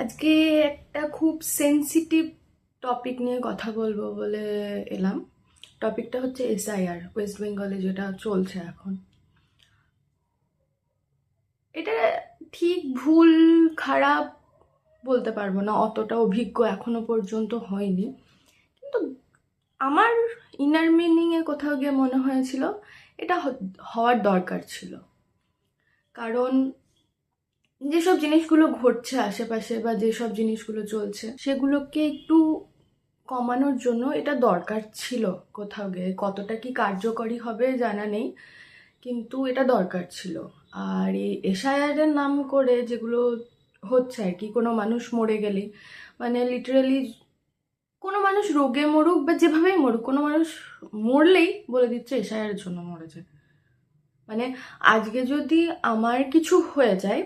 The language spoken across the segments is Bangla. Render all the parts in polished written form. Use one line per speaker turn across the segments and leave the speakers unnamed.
আজকে একটা খুব সেনসিটিভ টপিক নিয়ে কথা বলবো বলে এলাম। টপিকটা হচ্ছে এসআইআর, ওয়েস্ট বেঙ্গলে যেটা চলছে এখন। এটা ঠিক ভুল খারাপ বলতে পারবো না, অতটা অভিজ্ঞ এখনো পর্যন্ত হয়নি, কিন্তু আমার ইনার মিনিংয়ে কোথাও গিয়ে মনে হয়েছিল এটা হওয়ার দরকার ছিল। কারণ যেসব জিনিসগুলো ঘটছে আশেপাশে বা যেসব জিনিসগুলো চলছে সেগুলোকে একটু কমানোর জন্য এটা দরকার ছিল। কোথাও গিয়ে কতটা কি কার্যকরী হবে জানা নেই, কিন্তু এটা দরকার ছিল। আর এই এসআইআরের নাম করে যেগুলো হচ্ছে আর কি, কোনো মানুষ মরে গেলে, মানে লিটারালি কোনো মানুষ রোগে মরুক বা যেভাবেই মরুক, কোনো মানুষ মরলেই বলে দিচ্ছে এসআইআরের জন্য মরেছে। মানে আজকে যদি আমার কিছু হয়ে যায়,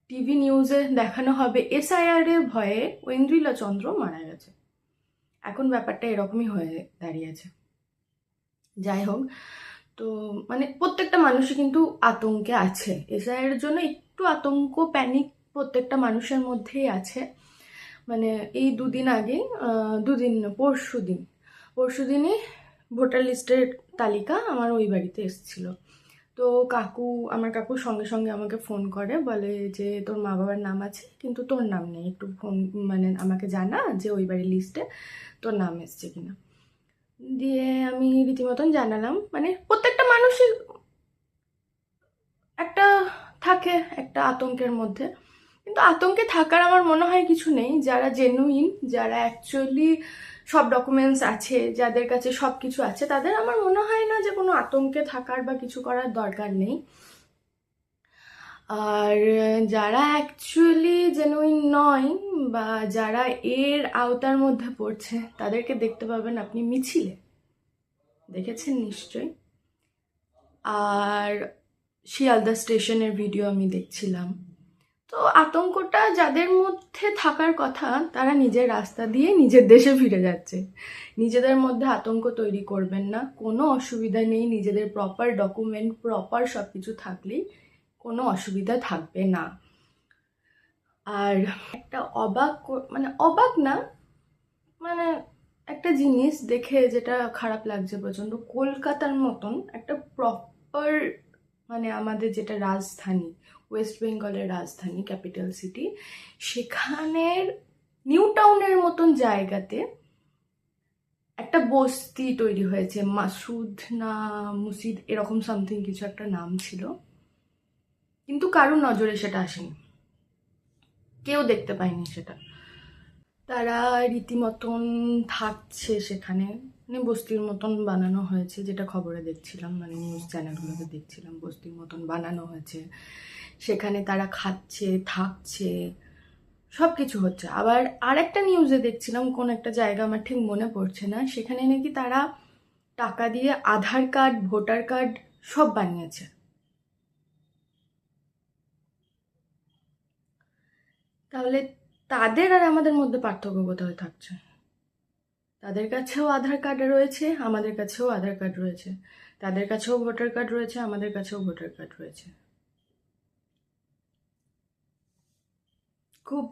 টিভি নিউজে দেখানো হবে এসআইআর এর ভয়ে ঐন্দ্রিলা চন্দ্র মারা গেছে। এখন ব্যাপারটা এরকমই হয়ে দাঁড়িয়েছে। যাই হোক, তো মানে প্রত্যেকটা মানুষই কিন্তু আতঙ্কে আছে। এসআইআর জন্য একটু আতঙ্ক, প্যানিক প্রত্যেকটা মানুষের মধ্যেই আছে। মানে এই দুদিন আগে, পরশু দিনই ভোটার লিস্টের তালিকা আমার ওই বাড়িতে এসেছিল। তো আমার কাকু সঙ্গে সঙ্গে আমাকে ফোন করে, বলে যে তোর মা বাবার নাম আছে কিন্তু তোর নাম নেই, একটু ফোন মানে আমাকে জানা যে ওই বাড়ির লিস্টে তোর নাম এসছে কিনা। দিয়ে আমি রীতিমতন জানালাম। মানে প্রত্যেকটা মানুষই একটা থাকে একটা আতঙ্কের মধ্যে, কিন্তু আতঙ্কে থাকার আমার মনে হয় কিছু নেই। যারা জেনুইন, যারা অ্যাকচুয়ালি সব ডকুমেন্টস আছে, যাদের কাছে সব কিছু আছে, তাদের আমার মনে হয় না যে কোনো আতঙ্কে থাকার বা কিছু করার দরকার নেই। আর যারা অ্যাকচুয়ালি জেনুইন নয় বা যারা এর আওতার মধ্যে পড়ছে, তাদেরকে দেখতে পাবেন আপনি মিছিলে, দেখেছেন নিশ্চয়ই। আর শিয়ালদা স্টেশনের ভিডিও আমি দেখছিলাম। তো আতঙ্কটা যাদের মধ্যে থাকার কথা, তারা নিজের রাস্তা দিয়ে নিজের দেশে ফিরে যাচ্ছে। নিজেদের মধ্যে আতঙ্ক তৈরি করবেন না, কোনো অসুবিধা নেই। নিজেদের প্রপার ডকুমেন্ট, প্রপার সব কিছু থাকলেই কোনো অসুবিধা থাকবে না। আর একটা মানে অবাক না, মানে একটা জিনিস দেখে যেটা খারাপ লাগছে প্রচণ্ড, কলকাতার মতন একটা প্রপার, মানে আমাদের যেটা রাজধানী, ওয়েস্ট বেঙ্গলের রাজধানী, ক্যাপিটাল সিটি, সেখানের নিউ টাউনের মতন জায়গাতে একটা বস্তি তৈরি হয়েছে। মাসুদ না মুসিদ এরকম সামথিং কিছু একটা নাম ছিল, কিন্তু কারুর নজরে সেটা আসেনি, কেউ দেখতে পায়নি সেটা। তারা রীতিমতন থাকছে সেখানে, মানে বস্তির মতন বানানো হয়েছে, যেটা খবরে দেখছিলাম, মানে নিউজ চ্যানেলগুলোতে দেখছিলাম, বস্তির মতন বানানো হয়েছে। সেখানে তারা খাচ্ছে, থাকছে, সব কিছু হচ্ছে। আবার আরেকটা নিউজে দেখছিলাম, কোন একটা জায়গা আমার ঠিক মনে পড়ছে না, সেখানে নাকি তারা টাকা দিয়ে আধার কার্ড, ভোটার কার্ড সব বানিয়েছে। তাহলে তাদের আর আমাদের মধ্যে পার্থক্য কোথায় থাকছে? তাদের কাছেও আধার কার্ড রয়েছে, আমাদের কাছেও আধার কার্ড রয়েছে। তাদের কাছেও ভোটার কার্ড রয়েছে, আমাদের কাছেও ভোটার কার্ড রয়েছে। খুব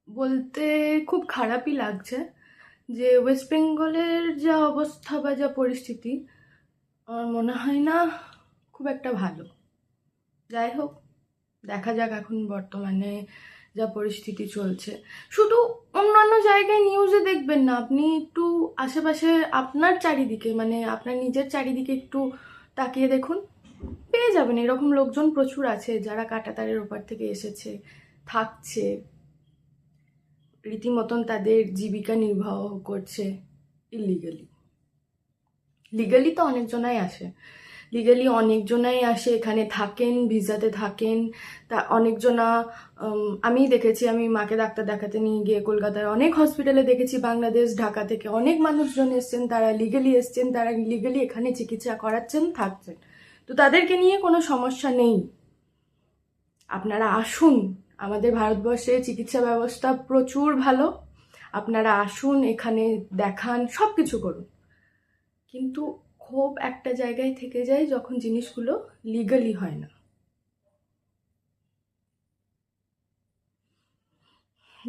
বলতে খুব খারাপই লাগছে যে ওয়েস্ট বেঙ্গলের যা অবস্থা বা যা পরিস্থিতি, আমার মনে হয় না খুব একটা ভালো। যাই হোক, দেখা যাক এখন বর্তমানে যা পরিস্থিতি চলছে। শুধু অন্যান্য জায়গায় নিউজে দেখবেন না, আপনি একটু আশেপাশে আপনার চারিদিকে, মানে আপনার নিজের চারিদিকে একটু তাকিয়ে দেখুন, পেয়ে যাবেন এরকম লোকজন প্রচুর আছে যারা কাঁটাতারের ওপার থেকে এসেছে, থাকছে, রীতিমতন তাদের জীবিকা নির্বাহ করছে ইলিগালি। লিগালি তো অনেকজনাই আসে, এখানে থাকেন, ভিসাতে থাকেন। তা অনেকজনা, আমি দেখেছি, আমি মাকে ডাক্তার দেখাতে নিয়ে গিয়ে কলকাতার অনেক হসপিটালে দেখেছি, বাংলাদেশ, ঢাকা থেকে অনেক মানুষজন এসছেন, তারা লিগালি এসছেন, তারা লিগালি এখানে চিকিৎসা করাচ্ছেন, থাকছেন। তো তাদেরকে নিয়ে কোনো সমস্যা নেই। আপনারা আসুন, আমাদের ভারতবর্ষে চিকিৎসা ব্যবস্থা প্রচুর ভালো, আপনারা আসুন, এখানে দেখান, সব কিছু করুন। কিন্তু ক্ষোভ একটা জায়গায় থেকে যায় যখন জিনিসগুলো লিগালি হয় না।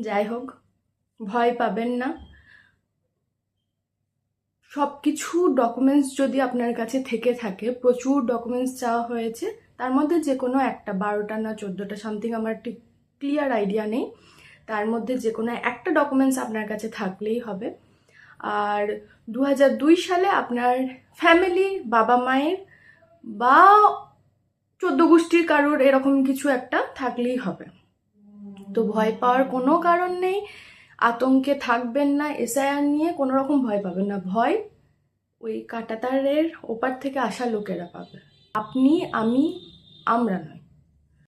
যাই হোক, ভয় পাবেন না। সব কিছু ডকুমেন্টস যদি আপনার কাছে থেকে থাকে, প্রচুর ডকুমেন্টস চাওয়া হয়েছে, তার মধ্যে যে কোনো একটা, 12টা না 14টা সামথিং, আমার ঠিক ক্লিয়ার আইডিয়া নেই, তার মধ্যে যে কোনো একটা ডকুমেন্টস আপনার কাছে থাকলেই হবে। আর 2002 সালে আপনার ফ্যামিলি, বাবা মায়ের বা 14 গোষ্ঠীর কারোর এরকম কিছু একটা থাকলেই হবে। তো ভয় পাওয়ার কোনো কারণ নেই, আতঙ্কে থাকবেন না, এসআইআর নিয়ে কোনো রকম ভয় পাবেন না। ভয় ওই কাঁটাতারের ওপার থেকে আসা লোকেরা পাবে, আপনি, আমি, আমরা নয়।